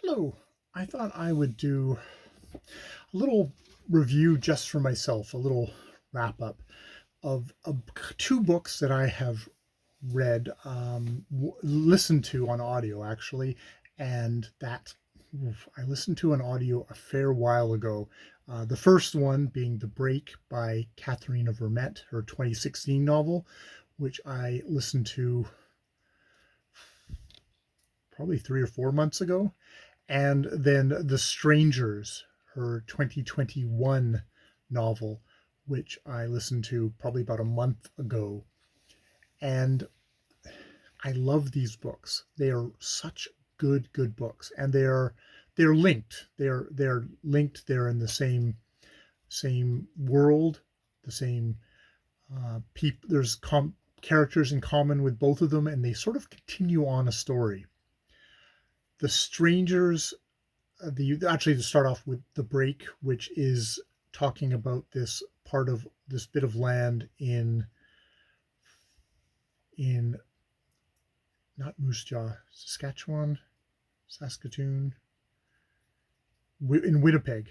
Hello. I thought I would do a little review just for myself, a little wrap up of two books that I have read, listened to on audio actually, and that I listened to on audio a fair while ago. The first one being The Break by Katharina Vermette, her 2016 novel, which I listened to probably 3 or 4 months ago. And then The Strangers, her 2021 novel, which I listened to probably about a month ago. And I love these books. They are such good books, and they're linked. They're linked. They're in the same world, the same people. There's characters in common with both of them, and they sort of continue on a story. The Strangers, the actually to start off with The Break, which is talking about this bit of land in not Moose Jaw, Saskatchewan, Saskatoon, in Winnipeg,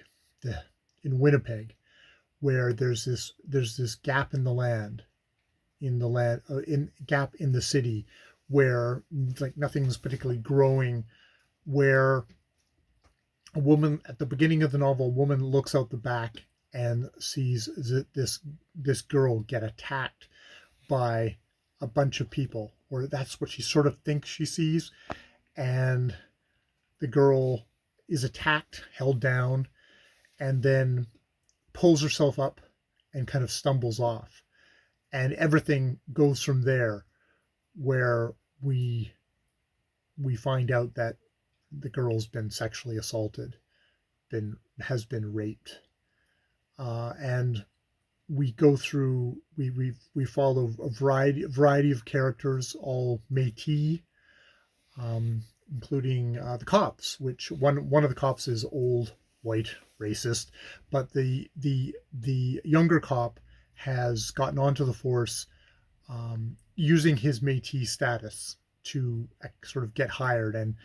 in Winnipeg, where there's this gap in gap in the city where like nothing's particularly growing, where a woman at the beginning of the novel, a woman looks out the back and sees this girl get attacked by a bunch of people, or that's what she sort of thinks she sees. And the girl is attacked, held down, and then pulls herself up and kind of stumbles off. And everything goes from there, where we we find out that the girl's been sexually assaulted, been raped, and we go through we follow a variety of characters, all Métis, including the cops. Which one of the cops is old, white, racist, but the younger cop has gotten onto the force, using his Métis status to sort of get hired, and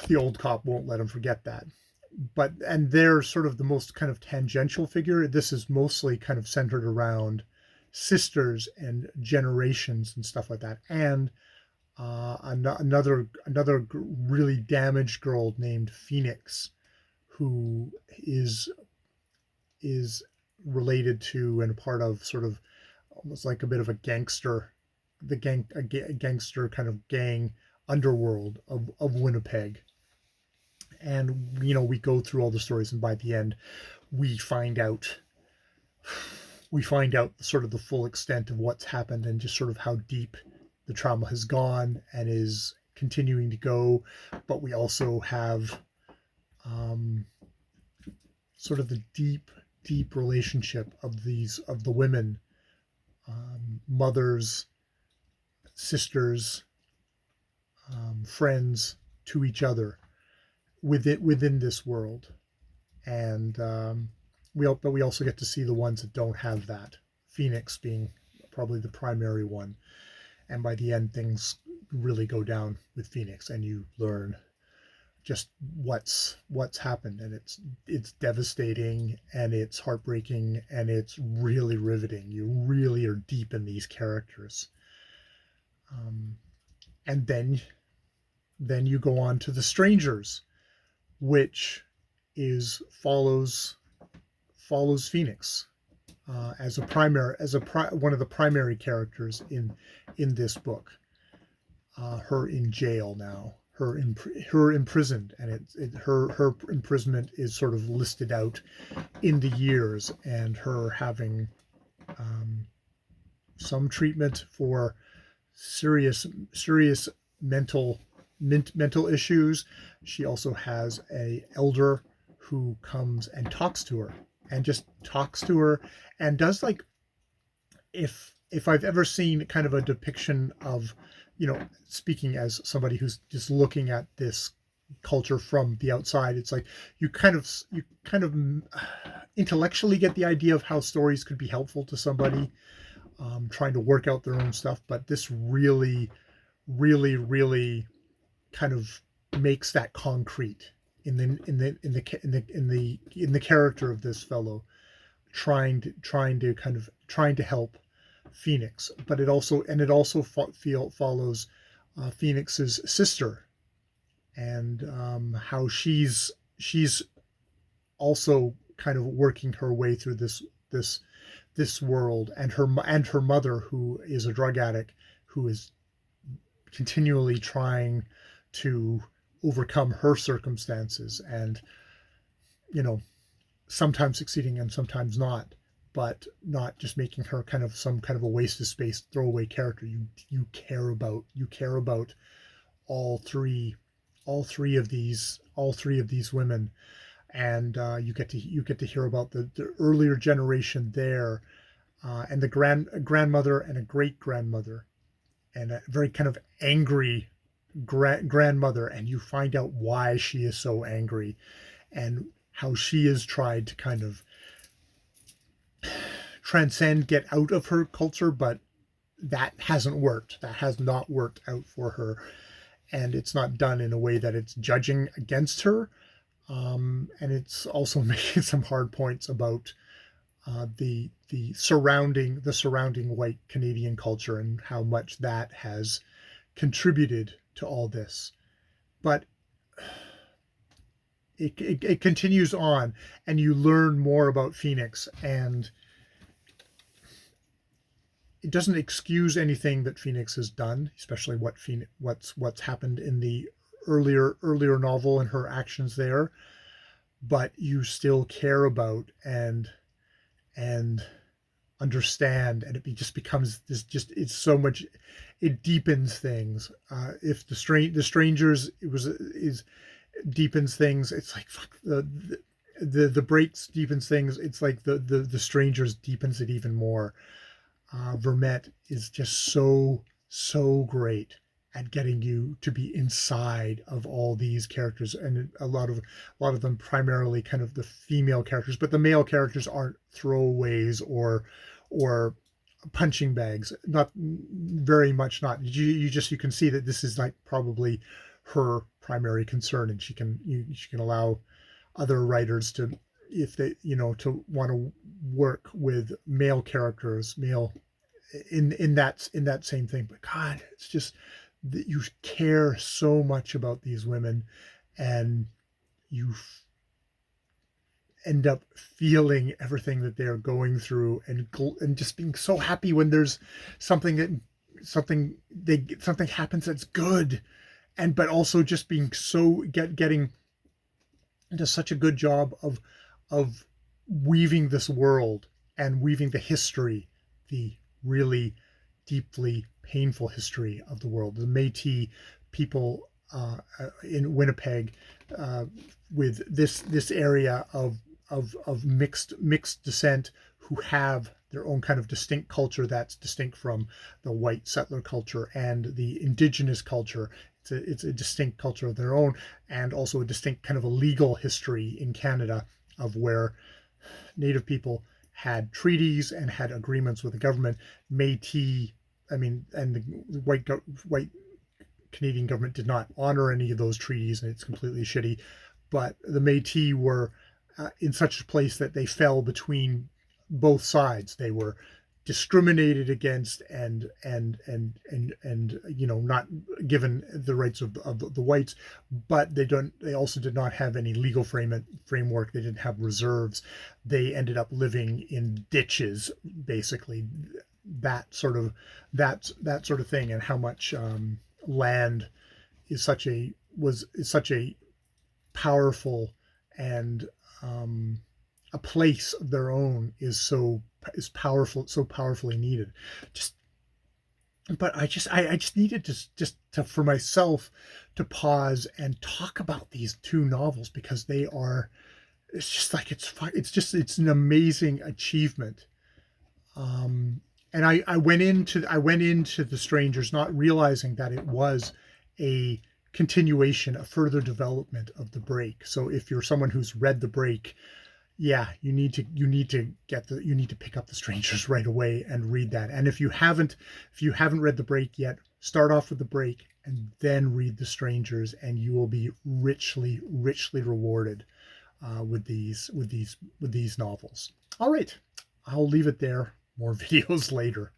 the old cop won't let him forget that. And they're sort of the most kind of tangential figure. This is mostly kind of centered around sisters and generations and stuff like that, and another really damaged girl named Phoenix, who is related to and a part of sort of almost like a bit of a gangster, a gangster kind of gang underworld of Winnipeg. And we go through all the stories, and by the end we find out we find out sort of the full extent of what's happened, and just sort of how deep the trauma has gone and is continuing to go. But we also have, um, sort of the deep relationship of the women, mothers, sisters, friends to each other within this world. And but we also get to see the ones that don't have that, Phoenix being probably the primary one. And by the end, things really go down with Phoenix, and you learn just what's happened, and it's devastating, and it's heartbreaking, and it's really riveting. You really are deep in these characters. Um, and then you go on to The Strangers, which is follows Phoenix, as a primary one of the primary characters in this book. Her in jail now, her imprisoned, and her imprisonment is sort of listed out in the years, and her having, um, some treatment for serious mental mental issues. She also has a elder who comes and talks to her, and just talks to her, and does like, if I've ever seen kind of a depiction of, speaking as somebody who's just looking at this culture from the outside, it's like you kind of intellectually get the idea of how stories could be helpful to somebody, trying to work out their own stuff. But this really kind of makes that concrete in the character of this fellow trying to help Phoenix, but it also follows Phoenix's sister, and how she's also kind of working her way through this this world, and her mother, who is a drug addict, who is continually trying to overcome her circumstances, and you know sometimes succeeding and sometimes not, but not just making her kind of some kind of a waste of space throwaway character. You care about all three of these women, and you get to hear about the earlier generation there, and the grandmother and a great grandmother, and a very kind of angry grandmother, and you find out why she is so angry, and how she has tried to kind of transcend, get out of her culture, but that hasn't worked. That has not worked out for her, and it's not done in a way that it's judging against her. And it's also making some hard points about the surrounding white Canadian culture, and how much that has contributed to all this. But it continues on, and you learn more about Phoenix, and it doesn't excuse anything that Phoenix has done, especially what's happened in the earlier novel and her actions there. But you still care about and understand, and just becomes this. Just it's so much. It deepens things. If the strangers is deepens things, it's like fuck, the breaks deepens things. It's like the strangers deepens it even more. Vermette is just so great at getting you to be inside of all these characters, and a lot of them primarily kind of the female characters, but the male characters aren't throwaways or punching bags. Not very much. Not you can see that this is like probably her primary concern, and she can allow other writers to, if they to want to work with male characters, male in that same thing. But God, it's just that you care so much about these women, and you end up feeling everything that they're going through, and just being so happy when there's something happens that's good, and but also just being so getting into such a good job of weaving this world, and weaving the history, the really deeply painful history of the world, the Métis people in Winnipeg, with this area of mixed descent, who have their own kind of distinct culture that's distinct from the white settler culture and the indigenous culture. It's a distinct culture of their own, and also a distinct kind of a legal history in Canada, of where Native people had treaties and had agreements with the government. Métis, and the white Canadian government did not honor any of those treaties, and it's completely shitty. But the Métis were in such a place that they fell between both sides. They were discriminated against, and not given the rights of the whites, but they also did not have any legal framework. They didn't have reserves. They ended up living in ditches, basically. That sort of thing, and how much land is such a powerful, and a place of their own is powerful, so powerfully needed. But I just needed to for myself to pause and talk about these two novels, because they are, it's just like it's an amazing achievement. And I went into The Strangers not realizing that it was a continuation, a further development of The Break. So if you're someone who's read The Break, yeah, you need to pick up The Strangers right away and read that. And if you haven't read The Break yet, start off with The Break and then read The Strangers, and you will be richly, richly rewarded with these novels. All right, I'll leave it there. More videos later.